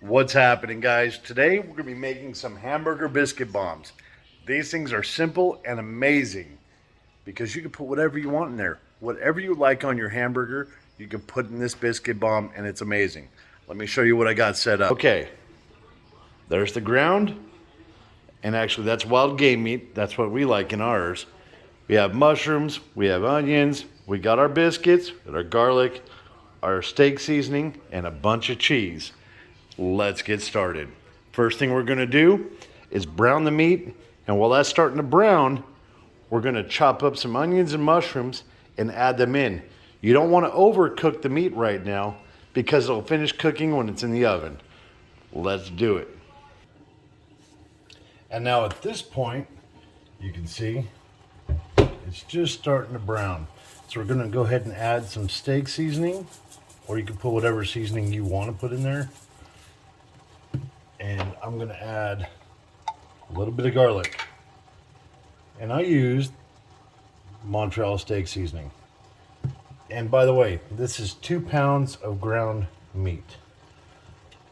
What's happening, guys? Today we're going to be making some hamburger biscuit bombs. These things are simple and amazing because you can put whatever you want in there. Whatever you like on your hamburger, you can put in this biscuit bomb and it's amazing. Let me show you what I got set up. Okay, there's the ground, and actually that's wild game meat. That's what we like in ours. We have mushrooms, we have onions, we got our biscuits, and our garlic, our steak seasoning, and a bunch of cheese. Let's get started. First thing we're gonna do is brown the meat, and while that's starting to brown, we're gonna chop up some onions and mushrooms and add them in. You don't wanna overcook the meat right now because it'll finish cooking when it's in the oven. Let's do it. And now at this point, you can see it's just starting to brown. So we're gonna go ahead and add some steak seasoning, or you can put whatever seasoning you wanna put in there. And I'm gonna add a little bit of garlic. And I used Montreal steak seasoning. And by the way, this is 2 pounds of ground meat.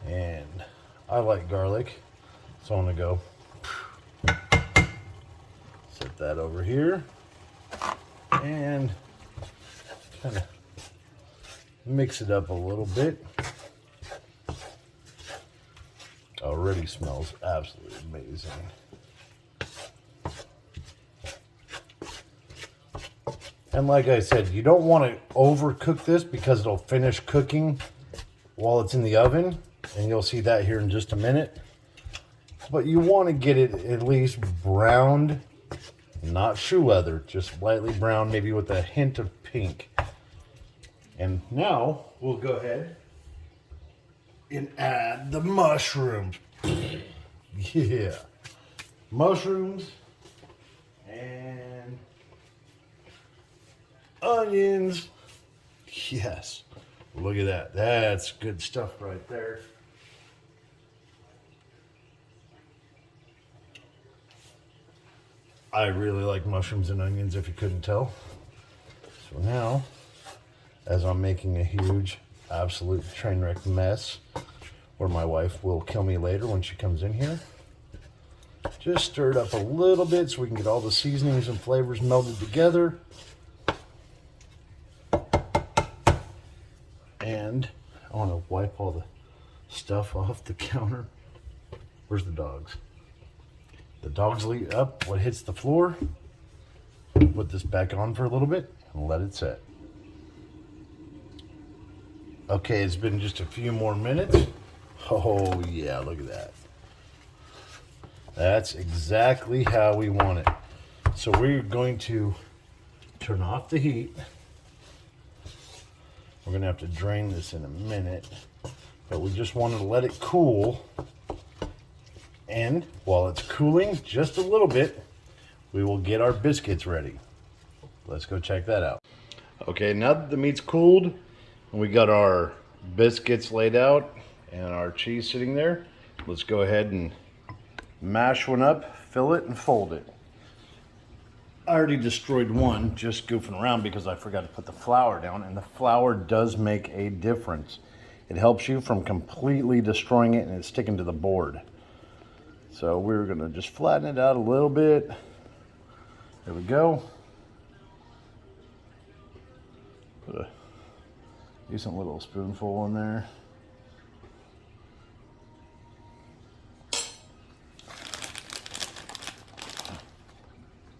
And I like garlic, so I'm gonna go set that over here and kind of mix it up a little bit. Already smells absolutely amazing. And like I said, you don't want to overcook this because it'll finish cooking while it's in the oven, and you'll see that here in just a minute. But you want to get it at least browned, not shoe leather, just lightly brown, maybe with a hint of pink. And now we'll go ahead and add the mushrooms. Yeah. Mushrooms and onions. Yes. Look at that. That's good stuff right there. I really like mushrooms and onions, if you couldn't tell. So now, as I'm making a huge, absolute train wreck mess, where my wife will kill me later when she comes in here, just stir it up a little bit so we can get all the seasonings and flavors melded together. And I want to wipe all the stuff off the counter. Where's the dogs? The dogs lead up what hits the floor. Put this back on for a little bit and let it set. Okay, it's been just a few more minutes. Oh yeah, look at that. That's exactly how we want it. So we're going to turn off the heat. We're gonna have to drain this in a minute, but we just wanted to let it cool. And while it's cooling just a little bit, we will get our biscuits ready. Let's go check that out. Okay, now that the meat's cooled and we got our biscuits laid out and our cheese sitting there, let's go ahead and mash one up, fill it, and fold it. I already destroyed one just goofing around because I forgot to put the flour down, and the flour does make a difference. It helps you from completely destroying it and it's sticking to the board. So we're gonna just flatten it out a little bit. There we go. Put a decent little spoonful in there.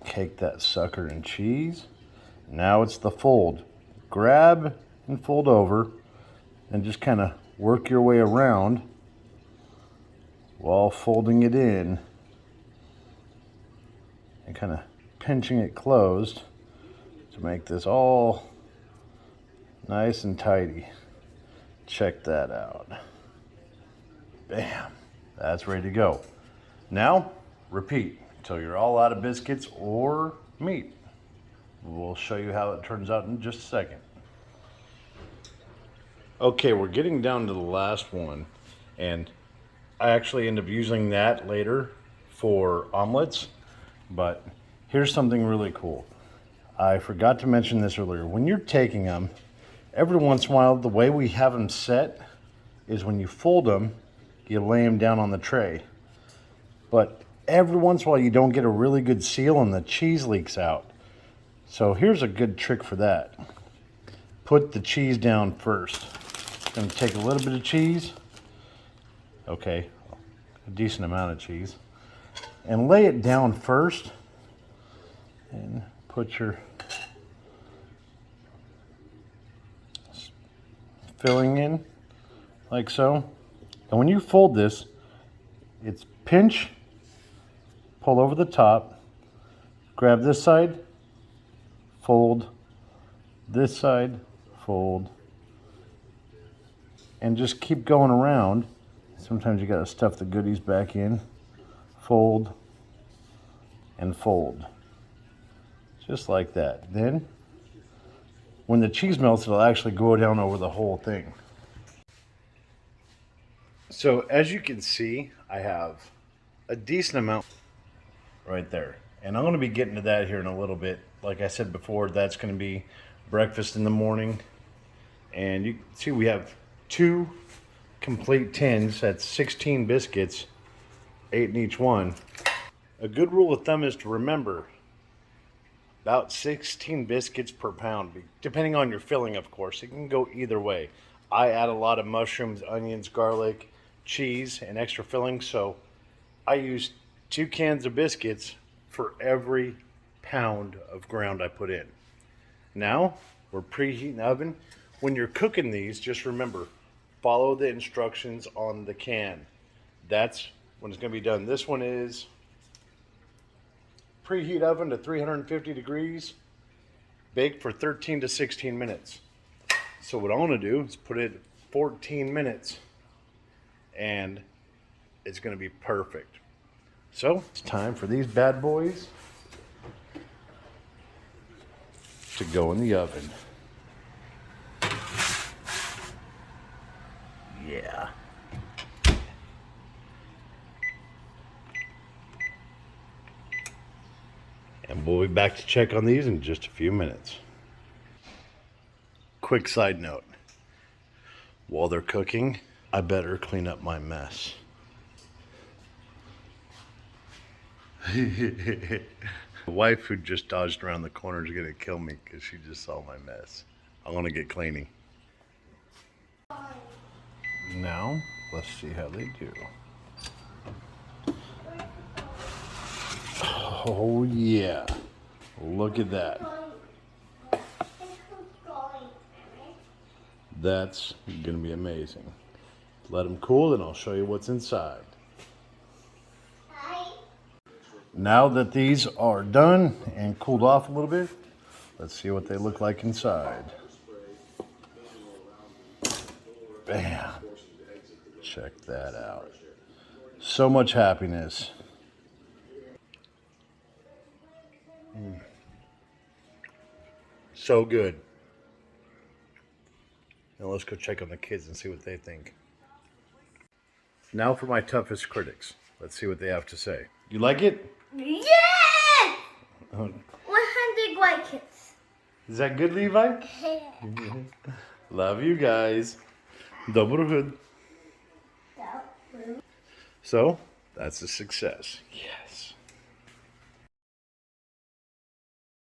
Cake that sucker in cheese. Now it's the fold. Grab and fold over and just kind of work your way around while folding it in and kind of pinching it closed to make this all nice and tidy. Check that out. Bam. That's ready to go. Now, repeat until you're all out of biscuits or meat. We'll show you how it turns out in just a second. Okay, we're getting down to the last one, and I actually end up using that later for omelets, but here's something really cool. I forgot to mention this earlier. When you're taking them, every once in a while, the way we have them set is when you fold them, you lay them down on the tray. But every once in a while you don't get a really good seal and the cheese leaks out. So here's a good trick for that. Put the cheese down first. I'm going to take a little bit of cheese. Okay, a decent amount of cheese. And lay it down first. And put your filling in like so. And when you fold this, it's pinch, pull over the top, grab this side, fold, this side, fold, and just keep going around. Sometimes you gotta stuff the goodies back in. Fold and fold. Just like that. Then, when the cheese melts, it'll actually go down over the whole thing. So as you can see, I have a decent amount right there. And I'm gonna be getting to that here in a little bit. Like I said before, that's gonna be breakfast in the morning. And you can see we have 2 complete tins. That's 16 biscuits, 8 in each one. A good rule of thumb is to remember about 16 biscuits per pound, depending on your filling, of course. It can go either way. I add a lot of mushrooms, onions, garlic, cheese, and extra filling, so I use 2 cans of biscuits for every pound of ground I put in. Now, we're preheating the oven. When you're cooking these, just remember, follow the instructions on the can. That's when it's going to be done. This one is preheat oven to 350 degrees, bake for 13 to 16 minutes. So what I want to do is put it 14 minutes and it's going to be perfect. So it's time for these bad boys to go in the oven. Yeah. And we'll be back to check on these in just a few minutes. Quick side note. While they're cooking, I better clean up my mess. The wife who just dodged around the corner is gonna kill me because she just saw my mess. I want to get cleaning. Now, let's see how they do. Oh yeah, look at that. That's gonna be amazing. Let them cool and I'll show you what's inside. Now that these are done and cooled off a little bit, let's see what they look like inside. Bam. Check that out. So much happiness. So good. Now let's go check on the kids and see what they think. Now for my toughest critics. Let's see what they have to say. You like it? Yes! 100 white kids. Is that good, Levi? Love you guys. Dobrohud. So, that's a success. Yes.